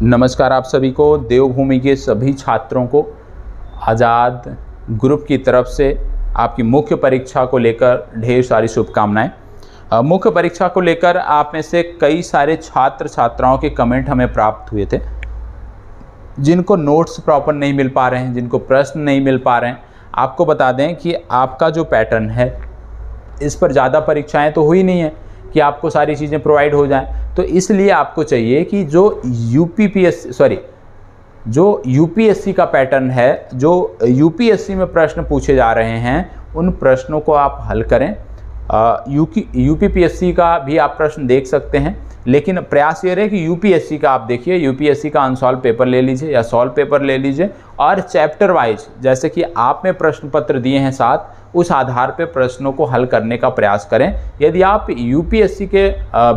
नमस्कार आप सभी को, देवभूमि के सभी छात्रों को आज़ाद ग्रुप की तरफ से आपकी मुख्य परीक्षा को लेकर ढेर सारी शुभकामनाएं। मुख्य परीक्षा को लेकर आप में से कई सारे छात्र छात्राओं के कमेंट हमें प्राप्त हुए थे, जिनको नोट्स प्रॉपर नहीं मिल पा रहे हैं, जिनको प्रश्न नहीं मिल पा रहे हैं। आपको बता दें कि आपका जो पैटर्न है इस पर ज़्यादा परीक्षाएँ तो हुई नहीं है कि आपको सारी चीज़ें प्रोवाइड हो जाएं, तो इसलिए आपको चाहिए कि जो यूपीएससी का पैटर्न है, जो यूपीएससी में प्रश्न पूछे जा रहे हैं, उन प्रश्नों को आप हल करें। यूपीपीएससी का भी आप प्रश्न देख सकते हैं, लेकिन प्रयास ये रहे कि यूपीएससी का आप देखिए, यूपीएससी का अनसॉल्व पेपर ले लीजिए या सॉल्व पेपर ले लीजिए, और चैप्टर वाइज जैसे कि आप में प्रश्न पत्र दिए हैं 7, उस आधार पे प्रश्नों को हल करने का प्रयास करें। यदि आप यूपीएससी के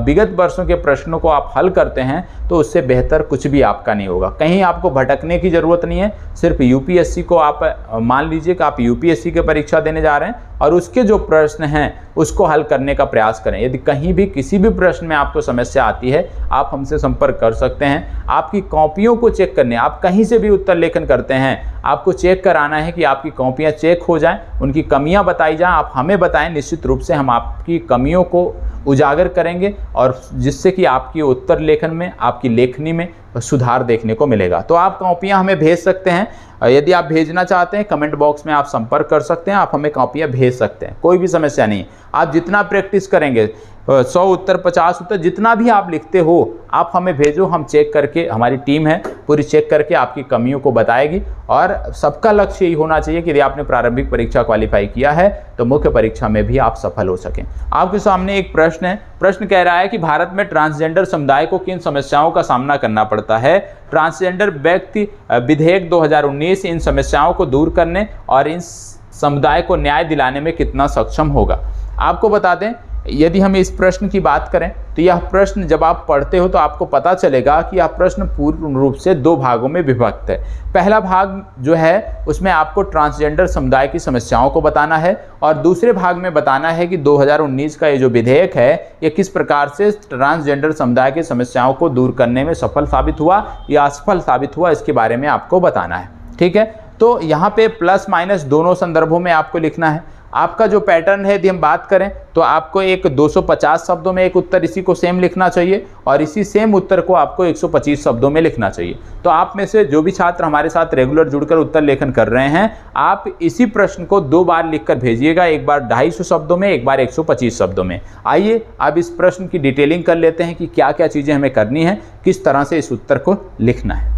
विगत वर्षों के प्रश्नों को आप हल करते हैं तो उससे बेहतर कुछ भी आपका नहीं होगा। कहीं आपको भटकने की ज़रूरत नहीं है, सिर्फ यूपीएससी को आप मान लीजिए कि आप यूपीएससी की परीक्षा देने जा रहे हैं और उसके जो प्रश्न हैं उसको हल करने का प्रयास करें। यदि कहीं भी किसी भी प्रश्न में आपको समस्या आती है, आप हमसे संपर्क कर सकते हैं। आपकी कॉपियों को चेक करने, आप कहीं से भी उत्तर लेखन करते हैं, आपको चेक कराना है कि आपकी कॉपियाँ चेक हो जाएं, उनकी कमियां बताई जाएं, आप हमें बताएं। निश्चित रूप से हम आपकी कमियों को उजागर करेंगे और जिससे कि आपकी उत्तर लेखन में, आपकी लेखनी में सुधार देखने को मिलेगा। तो आप कॉपियां हमें भेज सकते हैं। यदि आप भेजना चाहते हैं, कमेंट बॉक्स में आप संपर्क कर सकते हैं, आप हमें कॉपियां भेज सकते हैं, कोई भी समस्या नहीं। आप जितना प्रैक्टिस करेंगे, 100 उत्तर 50 उत्तर जितना भी आप लिखते हो, आप हमें भेजो, हम चेक करके, हमारी टीम है पूरी चेक करके आपकी कमियों को बताएगी। और सबका लक्ष्य यही होना चाहिए कि यदि आपने प्रारंभिक परीक्षा क्वालिफाई किया है तो मुख्य परीक्षा में भी आप सफल हो सकें। आपके सामने एक प्रश्न है। प्रश्न कह रहा है कि भारत में ट्रांसजेंडर समुदाय को किन समस्याओं का सामना करना पड़ता है। ट्रांसजेंडर व्यक्ति विधेयक 2019 इन समस्याओं को दूर करने और इन समुदाय को न्याय दिलाने में कितना सक्षम होगा। आपको बता दें, यदि हम इस प्रश्न की बात करें तो यह प्रश्न जब आप पढ़ते हो तो आपको पता चलेगा कि यह प्रश्न पूर्ण रूप से 2 भागों में विभक्त है। पहला भाग जो है उसमें आपको ट्रांसजेंडर समुदाय की समस्याओं को बताना है, और दूसरे भाग में बताना है कि 2019 का ये जो विधेयक है ये किस प्रकार से ट्रांसजेंडर समुदाय की समस्याओं को दूर करने में सफल साबित हुआ या असफल साबित हुआ, इसके बारे में आपको बताना है। ठीक है, तो यहाँ पे प्लस माइनस दोनों संदर्भों में आपको लिखना है। आपका जो पैटर्न है, यदि हम बात करें तो आपको एक 250 शब्दों में एक उत्तर इसी को सेम लिखना चाहिए, और इसी सेम उत्तर को आपको 125 शब्दों में लिखना चाहिए। तो आप में से जो भी छात्र हमारे साथ रेगुलर जुड़कर उत्तर लेखन कर रहे हैं, आप इसी प्रश्न को 2 बार लिखकर भेजिएगा, एक बार 250 शब्दों में, एक बार 125 शब्दों में। आइए अब इस प्रश्न की डिटेलिंग कर लेते हैं कि क्या क्या चीज़ें हमें करनी है, किस तरह से इस उत्तर को लिखना है।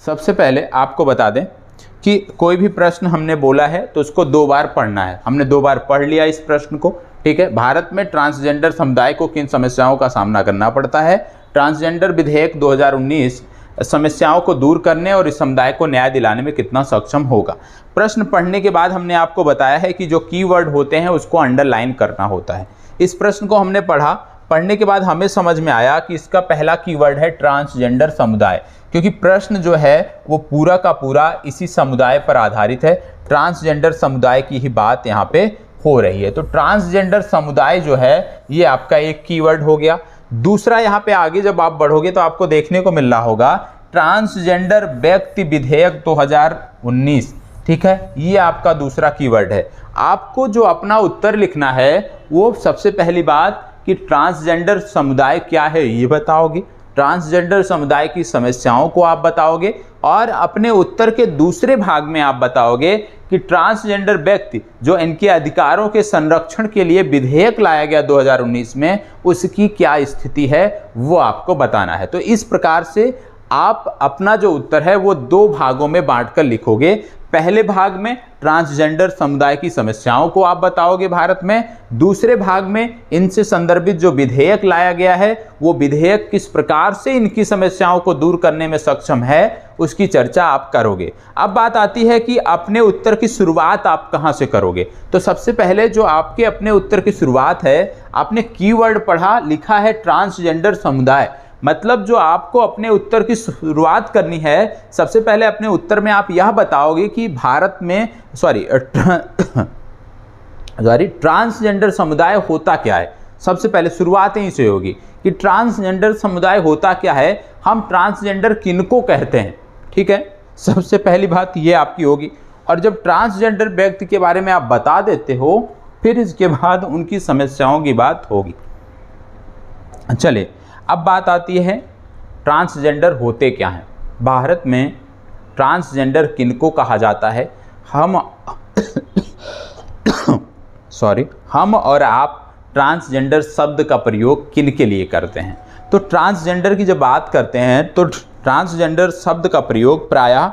सबसे पहले आपको बता दें कि कोई भी प्रश्न हमने बोला है तो उसको 2 बार पढ़ना है। हमने 2 बार पढ़ लिया इस प्रश्न को। ठीक है, भारत में ट्रांसजेंडर समुदाय को किन समस्याओं का सामना करना पड़ता है। ट्रांसजेंडर विधेयक 2019 समस्याओं को दूर करने और इस समुदाय को न्याय दिलाने में कितना सक्षम होगा। प्रश्न पढ़ने के बाद हमने आपको बताया है कि जो कीवर्ड होते हैं उसको अंडरलाइन करना होता है। इस प्रश्न को हमने पढ़ने के बाद हमें समझ में आया कि इसका पहला कीवर्ड है ट्रांसजेंडर समुदाय, क्योंकि प्रश्न जो है वो पूरा का पूरा इसी समुदाय पर आधारित है। ट्रांसजेंडर समुदाय की ही बात यहाँ पे हो रही है। तो ट्रांसजेंडर समुदाय जो है ये आपका एक कीवर्ड हो गया। दूसरा, यहाँ पे आगे जब आप बढ़ोगे तो आपको देखने को मिल रहा होगा ट्रांसजेंडर व्यक्ति विधेयक 2019। ठीक है, ये आपका दूसरा कीवर्ड है। आपको जो अपना उत्तर लिखना है वो सबसे पहली बात कि ट्रांसजेंडर समुदाय क्या है ये बताओगे, ट्रांसजेंडर समुदाय की समस्याओं को आप बताओगे, और अपने उत्तर के दूसरे भाग में आप बताओगे कि ट्रांसजेंडर व्यक्ति जो इनके अधिकारों के संरक्षण के लिए विधेयक लाया गया 2019 में, उसकी क्या स्थिति है वो आपको बताना है। तो इस प्रकार से आप अपना जो उत्तर है वो 2 भागों में बांटकर लिखोगे। पहले भाग में ट्रांसजेंडर समुदाय की समस्याओं को आप बताओगे भारत में, दूसरे भाग में इनसे संदर्भित जो विधेयक लाया गया है वो विधेयक किस प्रकार से इनकी समस्याओं को दूर करने में सक्षम है उसकी चर्चा आप करोगे। अब बात आती है कि अपने उत्तर की शुरुआत आप कहां से करोगे। तो सबसे पहले जो आपके अपने उत्तर की शुरुआत है, आपने कीवर्ड पढ़ा, लिखा है ट्रांसजेंडर समुदाय, मतलब जो आपको अपने उत्तर की शुरुआत करनी है, सबसे पहले अपने उत्तर में आप यह बताओगे कि भारत में ट्रांसजेंडर समुदाय होता क्या है। सबसे पहले शुरुआत यहीं से होगी कि ट्रांसजेंडर समुदाय होता क्या है, हम ट्रांसजेंडर किनको कहते हैं। ठीक है, सबसे पहली बात ये आपकी होगी। और जब ट्रांसजेंडर व्यक्ति के बारे में आप बता देते हो, फिर इसके बाद उनकी समस्याओं की बात होगी। चलिए, अब बात आती है ट्रांसजेंडर होते क्या हैं। भारत में ट्रांसजेंडर किनको कहा जाता है, हम और आप ट्रांसजेंडर शब्द का प्रयोग किन के लिए करते हैं। तो ट्रांसजेंडर की जब बात करते हैं तो ट्रांसजेंडर शब्द का प्रयोग प्रायः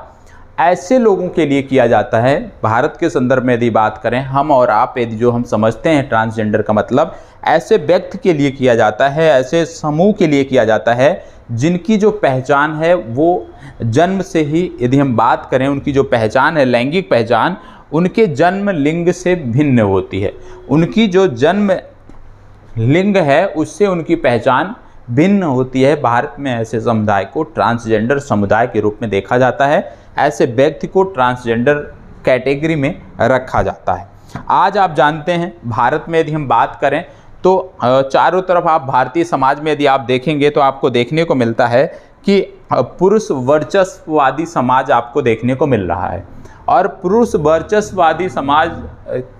ऐसे लोगों के लिए किया जाता है, भारत के संदर्भ में यदि बात करें, हम और आप यदि जो हम समझते हैं ट्रांसजेंडर का मतलब, ऐसे व्यक्ति के लिए किया जाता है, ऐसे समूह के लिए किया जाता है जिनकी जो पहचान है वो जन्म से ही, यदि हम बात करें उनकी जो पहचान है, लैंगिक पहचान, उनके जन्म लिंग से भिन्न होती है। उनकी जो जन्म लिंग है उससे उनकी पहचान भिन्न होती है। भारत में ऐसे समुदाय को ट्रांसजेंडर समुदाय के रूप में देखा जाता है, ऐसे व्यक्ति को ट्रांसजेंडर कैटेगरी में रखा जाता है। आज आप जानते हैं भारत में यदि हम बात करें तो चारों तरफ आप भारतीय समाज में यदि आप देखेंगे तो आपको देखने को मिलता है कि पुरुष वर्चस्ववादी समाज आपको देखने को मिल रहा है। और पुरुष वर्चस्ववादी समाज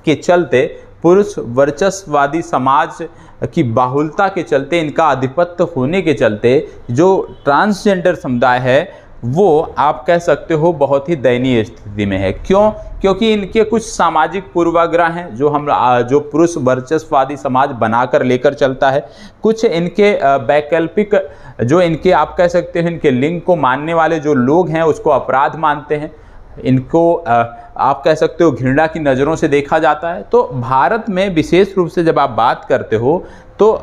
के चलते, पुरुष वर्चस्ववादी समाज की बाहुलता के चलते, इनका आधिपत्य होने के चलते जो ट्रांसजेंडर समुदाय है वो आप कह सकते हो बहुत ही दयनीय स्थिति में है। क्यों? क्योंकि इनके कुछ सामाजिक पूर्वाग्रह हैं जो पुरुष वर्चस्ववादी समाज बनाकर लेकर चलता है। कुछ इनके वैकल्पिक जो इनके आप कह सकते हैं इनके लिंग को मानने वाले जो लोग हैं उसको अपराध मानते हैं, इनको आप कह सकते हो घृणा की नज़रों से देखा जाता है। तो भारत में विशेष रूप से जब आप बात करते हो तो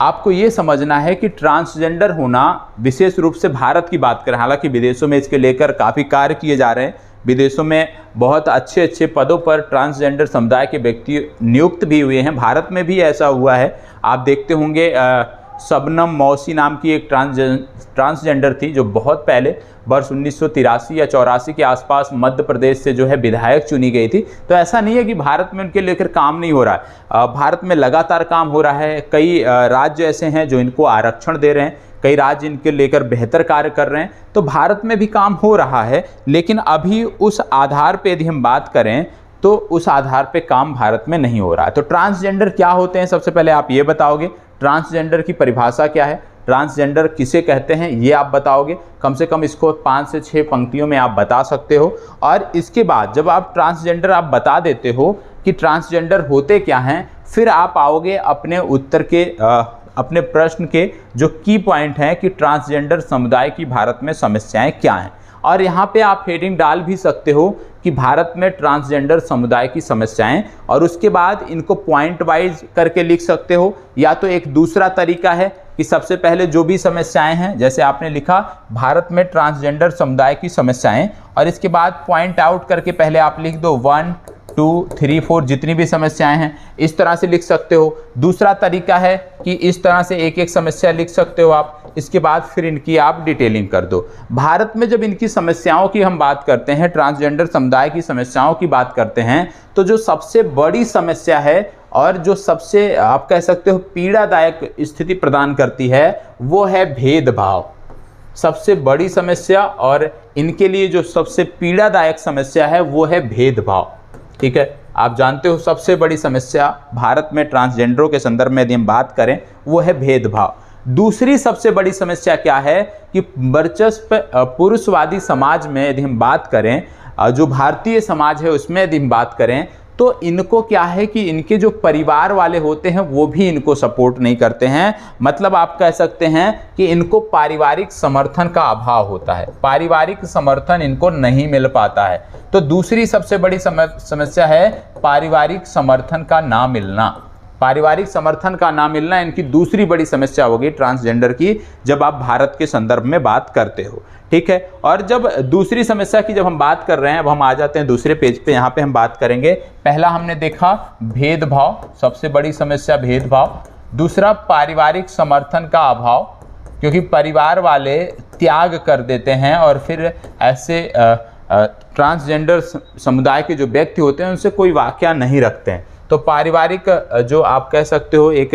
आपको ये समझना है कि ट्रांसजेंडर होना, विशेष रूप से भारत की बात करें, हालांकि विदेशों में इसके लेकर काफ़ी कार्य किए जा रहे हैं, विदेशों में बहुत अच्छे अच्छे पदों पर ट्रांसजेंडर समुदाय के व्यक्ति नियुक्त भी हुए हैं, भारत में भी ऐसा हुआ है। आप देखते होंगे शबनम मौसी नाम की एक ट्रांसजेंडर थी जो बहुत पहले वर्ष 1983 या 84 के आसपास मध्य प्रदेश से जो है विधायक चुनी गई थी। तो ऐसा नहीं है कि भारत में उनके लेकर काम नहीं हो रहा है, भारत में लगातार काम हो रहा है। कई राज्य ऐसे हैं जो इनको आरक्षण दे रहे हैं, कई राज्य इनके लेकर बेहतर कार्य कर रहे हैं। तो भारत में भी काम हो रहा है, लेकिन अभी उस आधार पर यदि हम बात करें तो उस आधार पे काम भारत में नहीं हो रहा है। तो ट्रांसजेंडर क्या होते हैं, सबसे पहले आप ये बताओगे। ट्रांसजेंडर की परिभाषा क्या है, ट्रांसजेंडर किसे कहते हैं ये आप बताओगे। कम से कम इसको 5 से 6 पंक्तियों में आप बता सकते हो। और इसके बाद जब आप ट्रांसजेंडर आप बता देते हो कि ट्रांसजेंडर होते क्या हैं, फिर आप आओगे अपने उत्तर के अपने प्रश्न के जो की पॉइंट हैं कि ट्रांसजेंडर समुदाय की भारत में समस्याएं क्या हैं। और यहाँ पे आप हेडिंग डाल भी सकते हो कि भारत में ट्रांसजेंडर समुदाय की समस्याएं, और उसके बाद इनको पॉइंट वाइज करके लिख सकते हो। या तो एक दूसरा तरीका है कि सबसे पहले जो भी समस्याएं हैं, जैसे आपने लिखा भारत में ट्रांसजेंडर समुदाय की समस्याएं, और इसके बाद पॉइंट आउट करके पहले आप लिख दो 1, 2, 3, 4 जितनी भी समस्याएं हैं, इस तरह से लिख सकते हो। दूसरा तरीका है कि इस तरह से एक एक समस्या लिख सकते हो आप, इसके बाद फिर इनकी आप डिटेलिंग कर दो। भारत में जब इनकी समस्याओं की हम बात करते हैं, ट्रांसजेंडर समुदाय की समस्याओं की बात करते हैं, तो जो सबसे बड़ी समस्या है और जो सबसे आप कह सकते हो पीड़ादायक स्थिति प्रदान करती है वो है भेदभाव। सबसे बड़ी समस्या और इनके लिए जो सबसे पीड़ादायक समस्या है वो है भेदभाव। ठीक है, आप जानते हो सबसे बड़ी समस्या भारत में ट्रांसजेंडरों के संदर्भ में यदि हम बात करें वो है भेदभाव। दूसरी सबसे बड़ी समस्या क्या है कि वर्चस्व पुरुषवादी समाज में यदि हम बात करें, जो भारतीय समाज है उसमें यदि हम बात करें, तो इनको क्या है कि इनके जो परिवार वाले होते हैं वो भी इनको सपोर्ट नहीं करते हैं। मतलब आप कह सकते हैं कि इनको पारिवारिक समर्थन का अभाव होता है, पारिवारिक समर्थन इनको नहीं मिल पाता है। तो दूसरी सबसे बड़ी समस्या है पारिवारिक समर्थन का ना मिलना। पारिवारिक समर्थन का ना मिलना इनकी दूसरी बड़ी समस्या होगी ट्रांसजेंडर की, जब आप भारत के संदर्भ में बात करते हो। ठीक है, और जब दूसरी समस्या की जब हम बात कर रहे हैं, अब हम आ जाते हैं दूसरे पेज पे, यहाँ पे हम बात करेंगे। पहला हमने देखा भेदभाव, सबसे बड़ी समस्या भेदभाव। दूसरा पारिवारिक समर्थन का अभाव, क्योंकि परिवार वाले त्याग कर देते हैं और फिर ऐसे ट्रांसजेंडर समुदाय के जो व्यक्ति होते हैं उनसे कोई वाक़या नहीं रखते हैं। तो पारिवारिक जो आप कह सकते हो एक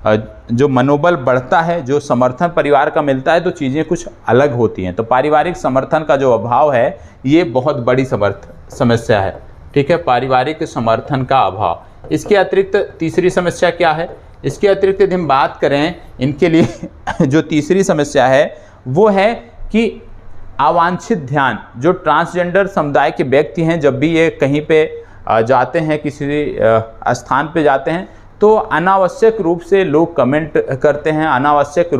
जो मनोबल बढ़ता है, जो समर्थन परिवार का मिलता है, तो चीज़ें कुछ अलग होती हैं। तो पारिवारिक समर्थन का जो अभाव है ये बहुत बड़ी समस्या है। ठीक है, पारिवारिक समर्थन का अभाव। इसके अतिरिक्त तीसरी समस्या क्या है? इसके अतिरिक्त यदि हम बात करें इनके लिए जो तीसरी समस्या है वो है कि अवांछित ध्यान। जो ट्रांसजेंडर समुदाय के व्यक्ति हैं, जब भी ये कहीं पे जाते हैं, किसी स्थान पे जाते हैं, तो अनावश्यक रूप से लोग कमेंट करते हैं, अनावश्यक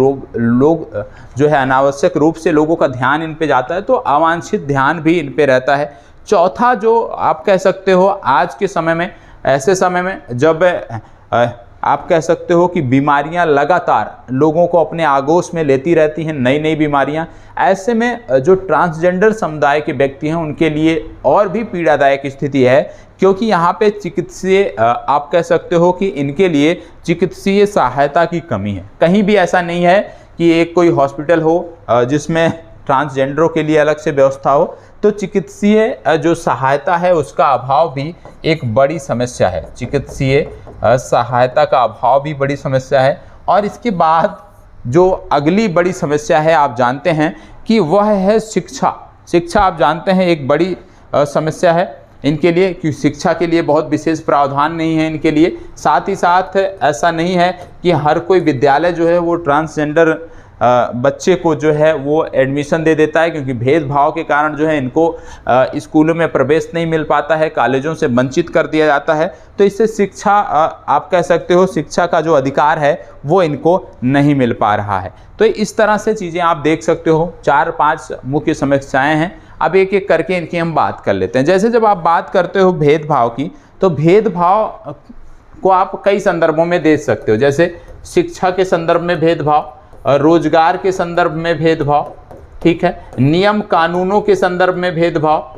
रूप से लोगों का ध्यान इन पे जाता है, तो अवांछित ध्यान भी इन पे रहता है। चौथा, जो आप कह सकते हो आज के समय में, ऐसे समय में जब आप कह सकते हो कि बीमारियां लगातार लोगों को अपने आगोश में लेती रहती हैं, नई नई बीमारियां, ऐसे में जो ट्रांसजेंडर समुदाय के व्यक्ति हैं उनके लिए और भी पीड़ादायक स्थिति है, क्योंकि यहाँ पे चिकित्सीय आप कह सकते हो कि इनके लिए चिकित्सीय सहायता की कमी है। कहीं भी ऐसा नहीं है कि एक कोई हॉस्पिटल हो जिसमें ट्रांसजेंडरों के लिए अलग से व्यवस्था हो, तो चिकित्सीय जो सहायता है उसका अभाव भी एक बड़ी समस्या है। चिकित्सीय सहायता का अभाव भी बड़ी समस्या है। और इसके बाद जो अगली बड़ी समस्या है आप जानते हैं कि वह है शिक्षा। शिक्षा आप जानते हैं एक बड़ी समस्या है इनके लिए, कि शिक्षा के लिए बहुत विशेष प्रावधान नहीं है इनके लिए। साथ ही साथ ऐसा नहीं है कि हर कोई विद्यालय जो है वो ट्रांसजेंडर बच्चे को जो है वो एडमिशन दे देता है, क्योंकि भेदभाव के कारण जो है इनको स्कूलों में प्रवेश नहीं मिल पाता है, कॉलेजों से वंचित कर दिया जाता है। तो इससे शिक्षा आप कह सकते हो शिक्षा का जो अधिकार है वो इनको नहीं मिल पा रहा है। तो इस तरह से चीज़ें आप देख सकते हो, 4-5 मुख्य समस्याएं हैं। अब एक एक करके इनकी हम बात कर लेते हैं। जैसे जब आप बात करते हो भेदभाव की, तो भेदभाव को आप कई संदर्भों में देख सकते हो, जैसे शिक्षा के संदर्भ में भेदभाव, रोजगार के संदर्भ में भेदभाव, ठीक है, नियम कानूनों के संदर्भ में भेदभाव,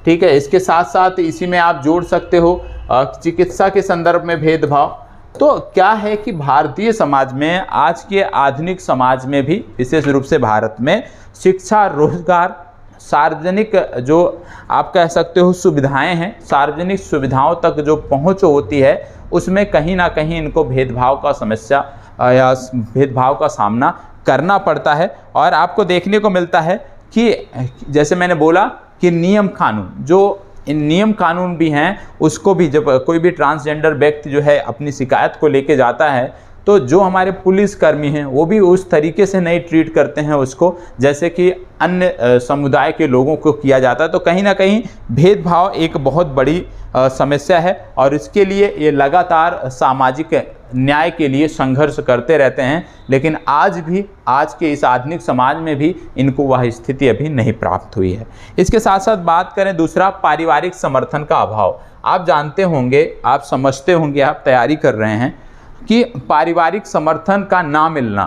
ठीक है। इसके साथ साथ इसी में आप जोड़ सकते हो चिकित्सा के संदर्भ में भेदभाव। तो क्या है कि भारतीय समाज में, आज के आधुनिक समाज में भी, विशेष रूप से भारत में, शिक्षा, रोजगार, सार्वजनिक जो आप कह सकते हो सुविधाएं हैं, सार्वजनिक सुविधाओं तक जो पहुंच होती है, उसमें कहीं ना कहीं इनको भेदभाव का समस्या या भेदभाव का सामना करना पड़ता है। और आपको देखने को मिलता है कि जैसे मैंने बोला कि नियम कानून, जो इन नियम कानून भी हैं, उसको भी जब कोई भी ट्रांसजेंडर व्यक्ति जो है अपनी शिकायत को लेके जाता है, तो जो हमारे पुलिसकर्मी हैं वो भी उस तरीके से नहीं ट्रीट करते हैं उसको जैसे कि अन्य समुदाय के लोगों को किया जाता है। तो कहीं ना कहीं भेदभाव एक बहुत बड़ी समस्या है, और इसके लिए ये लगातार सामाजिक न्याय के लिए संघर्ष करते रहते हैं। लेकिन आज भी, आज के इस आधुनिक समाज में भी इनको वह स्थिति अभी नहीं प्राप्त हुई है। इसके साथ साथ बात करें दूसरा, पारिवारिक समर्थन का अभाव। आप जानते होंगे, आप समझते होंगे, आप तैयारी कर रहे हैं कि पारिवारिक समर्थन का ना मिलना,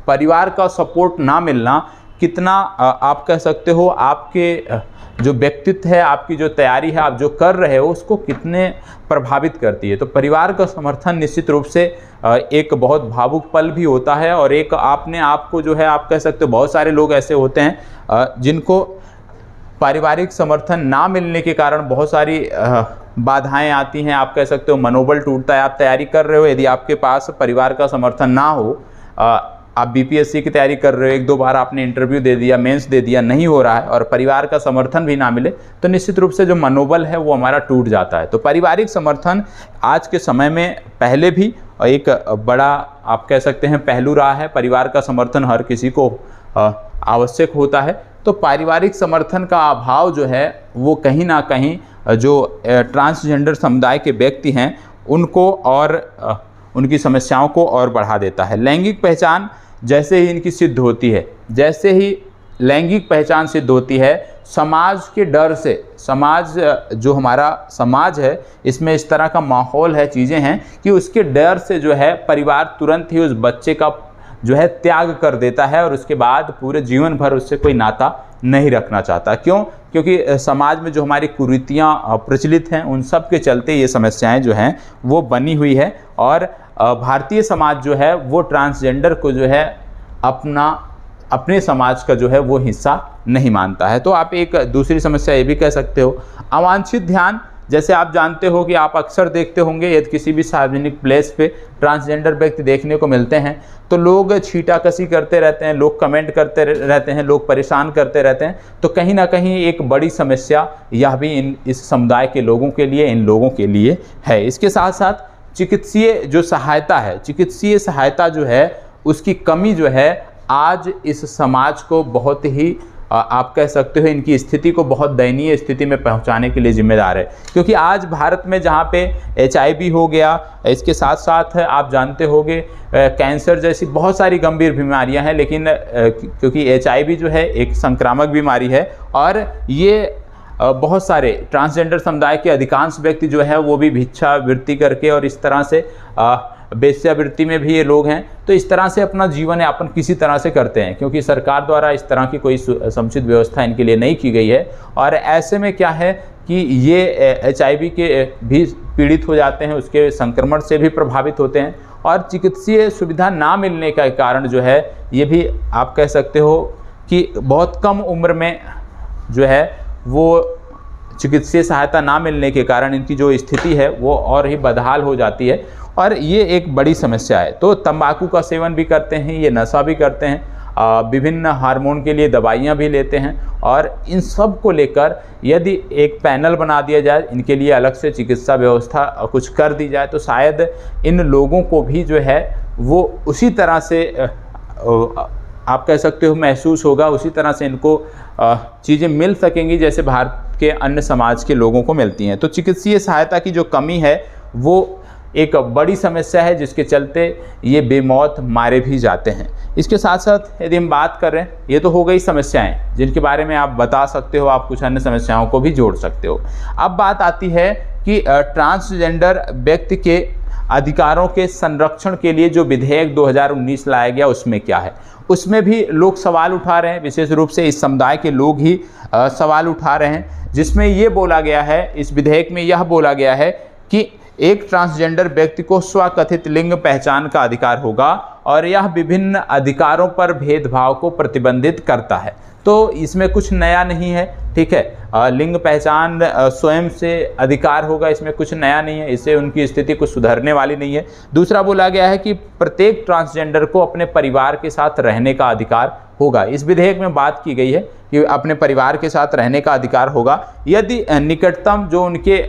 परिवार का सपोर्ट ना मिलना कितना आप कह सकते हो आपके जो व्यक्तित्व है, आपकी जो तैयारी है, आप जो कर रहे हो, उसको कितने प्रभावित करती है। तो परिवार का समर्थन निश्चित रूप से एक बहुत भावुक पल भी होता है, और एक आपने आपको जो है आप कह सकते हो बहुत सारे लोग ऐसे होते हैं जिनको पारिवारिक समर्थन ना मिलने के कारण बहुत सारी बाधाएं आती हैं, आप कह सकते हो मनोबल टूटता है। आप तैयारी कर रहे हो, यदि आपके पास परिवार का समर्थन ना हो, आप बीपीएससी की तैयारी कर रहे हो, 1-2 बार आपने इंटरव्यू दे दिया, मेंस दे दिया, नहीं हो रहा है, और परिवार का समर्थन भी ना मिले, तो निश्चित रूप से जो मनोबल है वो हमारा टूट जाता है। तो पारिवारिक समर्थन आज के समय में पहले भी एक बड़ा आप कह सकते हैं पहलू रहा है। परिवार का समर्थन हर किसी को आवश्यक होता है। तो पारिवारिक समर्थन का अभाव जो है वो कहीं ना कहीं जो ट्रांसजेंडर समुदाय के व्यक्ति हैं उनको और उनकी समस्याओं को और बढ़ा देता है। लैंगिक पहचान जैसे ही इनकी सिद्ध होती है, जैसे ही लैंगिक पहचान सिद्ध होती है, समाज के डर से, समाज जो हमारा समाज है इसमें इस तरह का माहौल है, चीज़ें हैं कि उसके डर से जो है परिवार तुरंत ही उस बच्चे का जो है त्याग कर देता है, और उसके बाद पूरे जीवन भर उससे कोई नाता नहीं रखना चाहता। क्यों? क्योंकि समाज में जो हमारी कुरीतियाँ प्रचलित हैं उन सब के चलते ये समस्याएं जो हैं वो बनी हुई है। और भारतीय समाज जो है वो ट्रांसजेंडर को जो है अपने समाज का जो है वो हिस्सा नहीं मानता है। तो आप एक दूसरी समस्या ये भी कह सकते हो, अवांछित ध्यान। जैसे आप जानते हो कि आप अक्सर देखते होंगे यदि किसी भी सार्वजनिक प्लेस पे ट्रांसजेंडर व्यक्ति देखने को मिलते हैं तो लोग छीटाकसी करते रहते हैं, लोग कमेंट करते रहते हैं, लोग परेशान करते रहते हैं। तो कहीं ना कहीं एक बड़ी समस्या यह भी इस समुदाय के लोगों के लिए, इन लोगों के लिए है। इसके साथ साथ चिकित्सीय जो सहायता है, चिकित्सीय सहायता जो है उसकी कमी जो है आज इस समाज को बहुत ही आप कह सकते हो इनकी स्थिति को बहुत दयनीय स्थिति में पहुंचाने के लिए जिम्मेदार है। क्योंकि आज भारत में जहां पे HIV हो गया, इसके साथ साथ आप जानते होंगे कैंसर जैसी बहुत सारी गंभीर बीमारियां हैं, लेकिन क्योंकि HIV जो है एक संक्रामक बीमारी है और ये बहुत सारे ट्रांसजेंडर समुदाय के अधिकांश व्यक्ति जो है वो भी भिक्षावृत्ति करके और इस तरह से वेश्यावृत्ति में भी ये लोग हैं, तो इस तरह से अपना जीवन यापन किसी तरह से करते हैं, क्योंकि सरकार द्वारा इस तरह की कोई समुचित व्यवस्था इनके लिए नहीं की गई है। और ऐसे में क्या है कि ये HIV के भी पीड़ित हो जाते हैं, उसके संक्रमण से भी प्रभावित होते हैं और चिकित्सीय सुविधा ना मिलने का कारण जो है ये भी आप कह सकते हो कि बहुत कम उम्र में जो है वो चिकित्सीय सहायता ना मिलने के कारण इनकी जो स्थिति है वो और ही बदहाल हो जाती है और ये एक बड़ी समस्या है। तो तंबाकू का सेवन भी करते हैं, ये नशा भी करते हैं, विभिन्न हार्मोन के लिए दवाइयाँ भी लेते हैं और इन सब को लेकर यदि एक पैनल बना दिया जाए, इनके लिए अलग से चिकित्सा व्यवस्था कुछ कर दी जाए तो शायद इन लोगों को भी जो है वो उसी तरह से आप कह सकते हो महसूस होगा, उसी तरह से इनको चीज़ें मिल सकेंगी जैसे भारत के अन्य समाज के लोगों को मिलती हैं। तो चिकित्सीय सहायता की जो कमी है वो एक बड़ी समस्या है जिसके चलते ये बेमौत मारे भी जाते हैं। इसके साथ साथ यदि हम बात कर रहे हैं, ये तो हो गई समस्याएं जिनके बारे में आप बता सकते हो, आप कुछ अन्य समस्याओं को भी जोड़ सकते हो। अब बात आती है कि ट्रांसजेंडर व्यक्ति के अधिकारों के संरक्षण के लिए जो विधेयक 2019 लाया गया उसमें क्या है, उसमें भी लोग सवाल उठा रहे हैं, विशेष रूप से इस समुदाय के लोग ही सवाल उठा रहे हैं, जिसमें ये बोला गया है, इस विधेयक में यह बोला गया है कि एक ट्रांसजेंडर व्यक्ति को स्वकथित लिंग पहचान का अधिकार होगा और यह विभिन्न अधिकारों पर भेदभाव को प्रतिबंधित करता है। तो इसमें कुछ नया नहीं है, ठीक है। लिंग पहचान स्वयं से अधिकार होगा, इसमें कुछ नया नहीं है, इससे उनकी स्थिति कुछ सुधरने वाली नहीं है। दूसरा बोला गया है कि प्रत्येक ट्रांसजेंडर को अपने परिवार के साथ रहने का अधिकार होगा। इस विधेयक में बात की गई है कि अपने परिवार के साथ रहने का अधिकार होगा यदि निकटतम जो उनके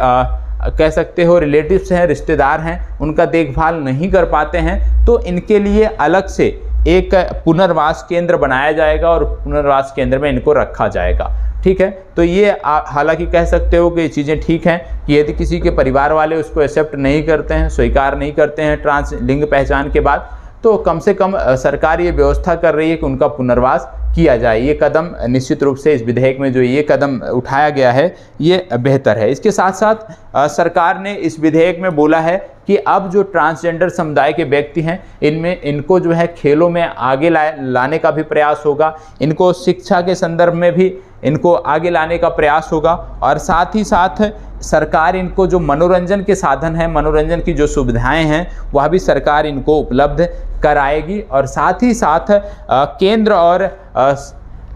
कह सकते हो रिलेटिव्स हैं, रिश्तेदार हैं, उनका देखभाल नहीं कर पाते हैं तो इनके लिए अलग से एक पुनर्वास केंद्र बनाया जाएगा और पुनर्वास केंद्र में इनको रखा जाएगा, ठीक है। तो ये हालांकि कह सकते हो कि ये चीज़ें ठीक हैं कि यदि किसी के परिवार वाले उसको एक्सेप्ट नहीं करते हैं, स्वीकार नहीं करते हैं ट्रांस लिंग पहचान के बाद, तो कम से कम सरकार ये व्यवस्था कर रही है कि उनका पुनर्वास किया जाए। ये कदम निश्चित रूप से इस विधेयक में जो ये कदम उठाया गया है ये बेहतर है। इसके साथ साथ सरकार ने इस विधेयक में बोला है कि अब जो ट्रांसजेंडर समुदाय के व्यक्ति हैं इनको जो है खेलों में आगे लाने का भी प्रयास होगा, इनको शिक्षा के संदर्भ में भी इनको आगे लाने का प्रयास होगा और साथ ही साथ सरकार इनको जो मनोरंजन के साधन हैं, मनोरंजन की जो सुविधाएं हैं वह भी सरकार इनको उपलब्ध कराएगी। और साथ ही साथ केंद्र और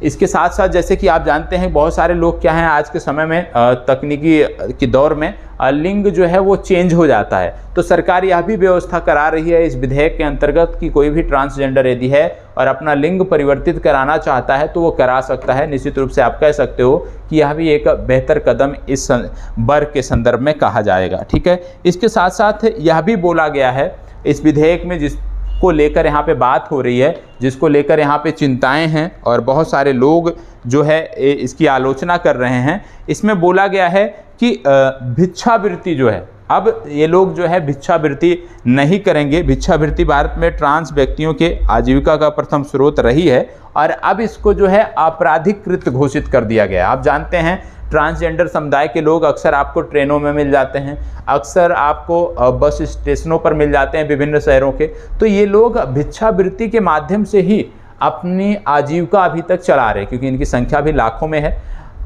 इसके साथ साथ जैसे कि आप जानते हैं बहुत सारे लोग क्या हैं आज के समय में तकनीकी के दौर में लिंग जो है वो चेंज हो जाता है, तो सरकार यह भी व्यवस्था करा रही है इस विधेयक के अंतर्गत कि कोई भी ट्रांसजेंडर यदि है और अपना लिंग परिवर्तित कराना चाहता है तो वो करा सकता है। निश्चित रूप से आप कह सकते हो कि यह भी एक बेहतर कदम इस वर्ग के संदर्भ में कहा जाएगा, ठीक है। इसके साथ साथ यह भी बोला गया है इस विधेयक में जिसको लेकर यहाँ पे बात हो रही है, जिसको लेकर यहाँ पे चिंताएं हैं और बहुत सारे लोग जो है इसकी आलोचना कर रहे हैं, इसमें बोला गया है कि भिक्षावृत्ति जो है, अब ये लोग जो है भिक्षावृत्ति नहीं करेंगे। भिक्षावृत्ति भारत में ट्रांस व्यक्तियों के आजीविका का प्रथम स्रोत रही है और अब इसको जो है आपराधिक कृत्य घोषित कर दिया गया। आप जानते हैं ट्रांसजेंडर समुदाय के लोग अक्सर आपको ट्रेनों में मिल जाते हैं, अक्सर आपको बस स्टेशनों पर मिल जाते हैं विभिन्न शहरों के, तो ये लोग भिक्षावृत्ति के माध्यम से ही अपनी आजीविका अभी तक चला रहे हैं क्योंकि इनकी संख्या भी लाखों में है।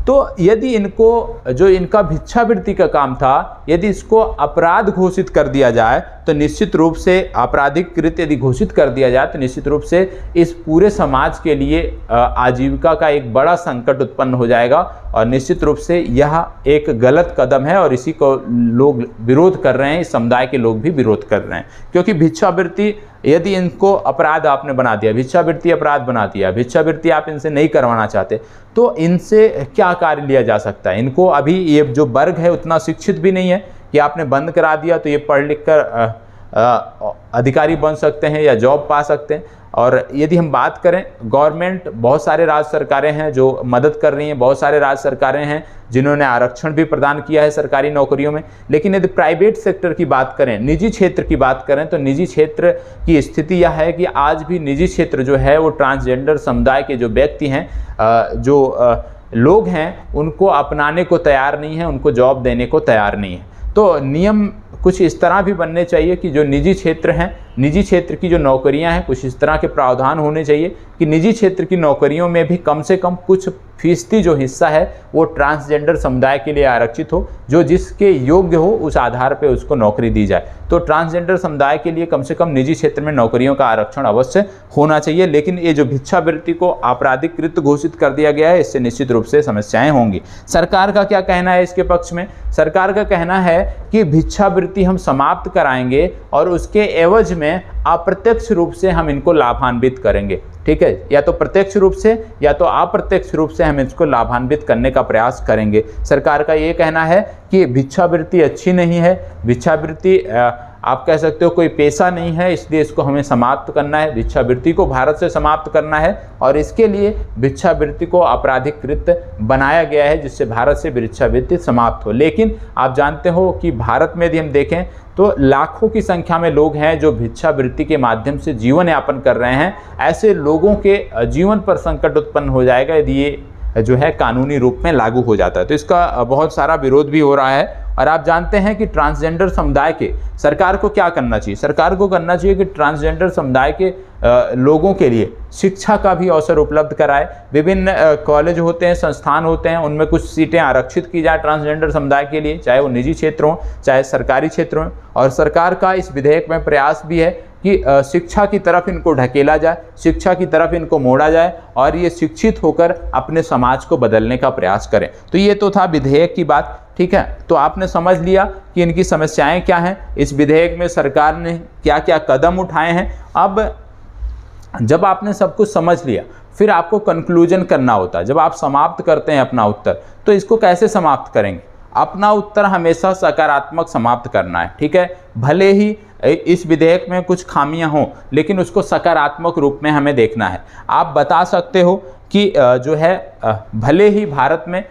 तो यदि इनको जो इनका भिक्षावृत्ति का काम था यदि इसको अपराध घोषित कर दिया जाए तो निश्चित रूप से आपराधिक कृत्य यदि घोषित कर दिया जाए तो निश्चित रूप से इस पूरे समाज के लिए आजीविका का एक बड़ा संकट उत्पन्न हो जाएगा और निश्चित रूप से यह एक गलत कदम है और इसी को लोग विरोध कर रहे हैं, इस समुदाय के लोग भी विरोध कर रहे हैं। क्योंकि भिक्षावृत्ति यदि इनको अपराध आपने बना दिया, भिक्षावृत्ति अपराध बना दिया, भिक्षावृत्ति आप इनसे नहीं करवाना चाहते, तो इनसे क्या कार्य लिया जा सकता है? इनको अभी ये जो वर्ग है उतना शिक्षित भी नहीं है कि आपने बंद करा दिया तो ये पढ़ लिख कर अधिकारी बन सकते हैं या जॉब पा सकते हैं। और यदि हम बात करें गवर्नमेंट, बहुत सारे राज्य सरकारें हैं जो मदद कर रही हैं, बहुत सारे राज्य सरकारें हैं जिन्होंने आरक्षण भी प्रदान किया है सरकारी नौकरियों में। लेकिन यदि प्राइवेट सेक्टर की बात करें, निजी क्षेत्र की बात करें, तो निजी क्षेत्र की स्थिति यह है कि आज भी निजी क्षेत्र जो है वो ट्रांसजेंडर समुदाय के जो व्यक्ति हैं, जो लोग हैं, उनको अपनाने को तैयार नहीं है, उनको जॉब देने को तैयार नहीं है। तो नियम कुछ इस तरह भी बनने चाहिए कि जो निजी क्षेत्र हैं, निजी क्षेत्र की जो नौकरियां हैं, कुछ इस तरह के प्रावधान होने चाहिए कि निजी क्षेत्र की नौकरियों में भी कम से कम कुछ फीसदी जो हिस्सा है वो ट्रांसजेंडर समुदाय के लिए आरक्षित हो, जो जिसके योग्य हो उस आधार पे उसको नौकरी दी जाए। तो ट्रांसजेंडर समुदाय के लिए कम से कम निजी क्षेत्र में नौकरियों का आरक्षण अवश्य होना चाहिए। लेकिन ये जो भिक्षावृत्ति को आपराधिक कृत्य घोषित कर दिया गया है, इससे निश्चित रूप से समस्याएं होंगी। सरकार का क्या कहना है इसके पक्ष में? सरकार का कहना है कि भिक्षावृत्ति हम समाप्त कराएंगे और उसके एवज में अप्रत्यक्ष रूप से हम इनको लाभान्वित करेंगे। ठीक है, या तो प्रत्यक्ष रूप से या तो अप्रत्यक्ष रूप से हम इसको लाभान्वित करने का प्रयास करेंगे। सरकार का ये कहना है कि भिक्षावृत्ति अच्छी नहीं है, भिक्षावृत्ति आप कह सकते हो कोई पेशा नहीं है, इसलिए इसको हमें समाप्त करना है, भिक्षावृत्ति को भारत से समाप्त करना है और इसके लिए भिक्षावृत्ति को आपराधिक कृत्य बनाया गया है जिससे भारत से भिक्षावृत्ति समाप्त हो। लेकिन आप जानते हो कि भारत में यदि हम देखें तो लाखों की संख्या में लोग हैं जो भिक्षावृत्ति के माध्यम से जीवन यापन कर रहे हैं। ऐसे लोगों के जीवन पर संकट उत्पन्न हो जाएगा यदि ये जो है कानूनी रूप में लागू हो जाता है। तो इसका बहुत सारा विरोध भी हो रहा है। और आप जानते हैं कि ट्रांसजेंडर समुदाय के सरकार को क्या करना चाहिए? सरकार को करना चाहिए कि ट्रांसजेंडर समुदाय के लोगों के लिए शिक्षा का भी अवसर उपलब्ध कराए। विभिन्न कॉलेज होते हैं, संस्थान होते हैं, उनमें कुछ सीटें आरक्षित की जाए ट्रांसजेंडर समुदाय के लिए, चाहे वो निजी क्षेत्र हों चाहे सरकारी क्षेत्र हों। और सरकार का इस विधेयक में प्रयास भी है कि शिक्षा की तरफ इनको ढकेला जाए, शिक्षा की तरफ इनको मोड़ा जाए और ये शिक्षित होकर अपने समाज को बदलने का प्रयास करें। तो ये तो था विधेयक की बात। ठीक है, तो आपने समझ लिया कि इनकी समस्याएं क्या हैं, इस विधेयक में सरकार ने क्या क्या कदम उठाए हैं। अब जब आपने सब कुछ समझ लिया, फिर आपको कंक्लूजन करना होता है। जब आप समाप्त करते हैं अपना उत्तर, तो इसको कैसे समाप्त करेंगे? अपना उत्तर हमेशा सकारात्मक समाप्त करना है। ठीक है, भले ही इस विधेयक में कुछ खामियां हों, लेकिन उसको सकारात्मक रूप में हमें देखना है। आप बता सकते हो कि जो है भले ही भारत में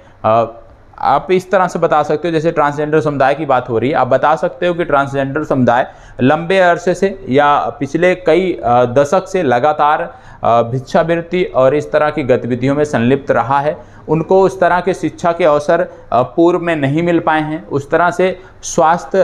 आप इस तरह से बता सकते हो, जैसे ट्रांसजेंडर समुदाय की बात हो रही है, आप बता सकते हो कि ट्रांसजेंडर समुदाय लंबे अरसे से या पिछले कई दशक से लगातार भिक्षावृत्ति और इस तरह की गतिविधियों में संलिप्त रहा है। उनको उस तरह के शिक्षा के अवसर पूर्व में नहीं मिल पाए हैं, उस तरह से स्वास्थ्य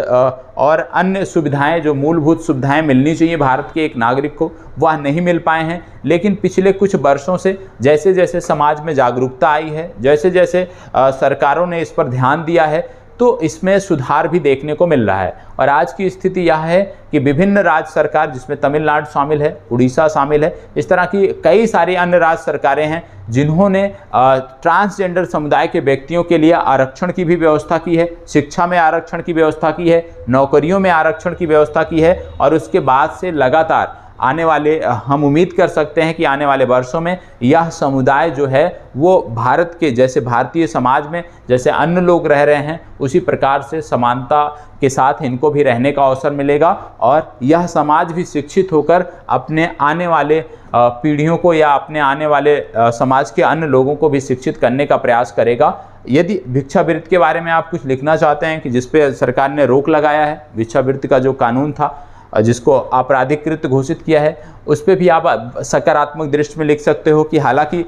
और अन्य सुविधाएं, जो मूलभूत सुविधाएं मिलनी चाहिए भारत के एक नागरिक को, वह नहीं मिल पाए हैं। लेकिन पिछले कुछ वर्षों से जैसे जैसे समाज में जागरूकता आई है, जैसे जैसे सरकारों ने इस पर ध्यान दिया है, तो इसमें सुधार भी देखने को मिल रहा है। और आज की स्थिति यह है कि विभिन्न राज्य सरकार, जिसमें तमिलनाडु शामिल है, उड़ीसा शामिल है, इस तरह की कई सारी अन्य राज्य सरकारें हैं जिन्होंने ट्रांसजेंडर समुदाय के व्यक्तियों के लिए आरक्षण की भी व्यवस्था की है, शिक्षा में आरक्षण की व्यवस्था की है, नौकरियों में आरक्षण की व्यवस्था की है। और उसके बाद से लगातार आने वाले, हम उम्मीद कर सकते हैं कि आने वाले वर्षों में यह समुदाय जो है वो भारत के, जैसे भारतीय समाज में जैसे अन्य लोग रह रहे हैं, उसी प्रकार से समानता के साथ इनको भी रहने का अवसर मिलेगा और यह समाज भी शिक्षित होकर अपने आने वाले पीढ़ियों को या अपने आने वाले समाज के अन्य लोगों को भी शिक्षित करने का प्रयास करेगा। यदि भिक्षावृत्ति के बारे में आप कुछ लिखना चाहते हैं कि जिस पे सरकार ने रोक लगाया है, भिक्षावृत्ति का जो कानून था जिसको आपराधिक कृत्य घोषित किया है, उस पर भी आप सकारात्मक दृष्टि में लिख सकते हो कि हालांकि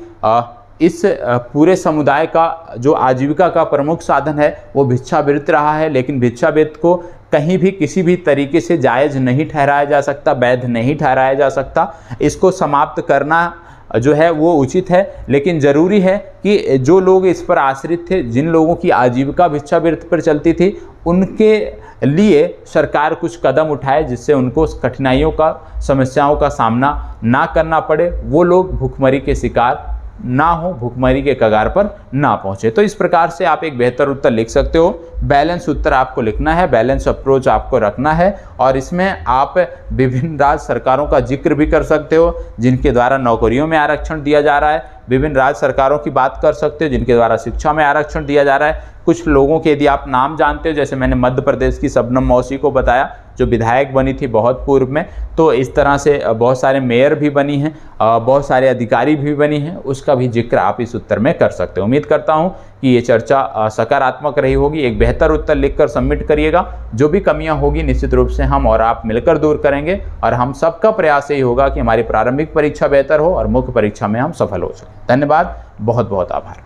इस पूरे समुदाय का जो आजीविका का प्रमुख साधन है वो भिक्षावृत्ति रहा है, लेकिन भिक्षावृत्ति को कहीं भी किसी भी तरीके से जायज़ नहीं ठहराया जा सकता, वैध नहीं ठहराया जा सकता। इसको समाप्त करना जो है वो उचित है, लेकिन ज़रूरी है कि जो लोग इस पर आश्रित थे, जिन लोगों की आजीविका भिक्षावृत्ति पर चलती थी, उनके लिए सरकार कुछ कदम उठाए जिससे उनको कठिनाइयों का, समस्याओं का सामना ना करना पड़े, वो लोग भुखमरी के शिकार ना हो, भुखमरी के कगार पर ना पहुंचे। तो इस प्रकार से आप एक बेहतर उत्तर लिख सकते हो। बैलेंस उत्तर आपको लिखना है, बैलेंस अप्रोच आपको रखना है, और इसमें आप विभिन्न राज्य सरकारों का जिक्र भी कर सकते हो जिनके द्वारा नौकरियों में आरक्षण दिया जा रहा है, विभिन्न राज्य सरकारों की बात कर सकते हो जिनके द्वारा शिक्षा में आरक्षण दिया जा रहा है। कुछ लोगों के यदि आप नाम जानते हो, जैसे मैंने मध्य प्रदेश की शबनम मौसी को बताया जो विधायक बनी थी बहुत पूर्व में, तो इस तरह से बहुत सारे मेयर भी बनी हैं, बहुत सारे अधिकारी भी बनी हैं, उसका भी जिक्र आप इस उत्तर में कर सकते हो। उम्मीद करता हूं कि ये चर्चा सकारात्मक रही होगी। एक बेहतर उत्तर लिखकर सबमिट करिएगा, जो भी कमियां होगी निश्चित रूप से हम और आप मिलकर दूर करेंगे, और हम सबका प्रयास यही होगा कि हमारी प्रारंभिक परीक्षा बेहतर हो और मुख्य परीक्षा में हम सफल हो सकें। धन्यवाद, बहुत बहुत आभार।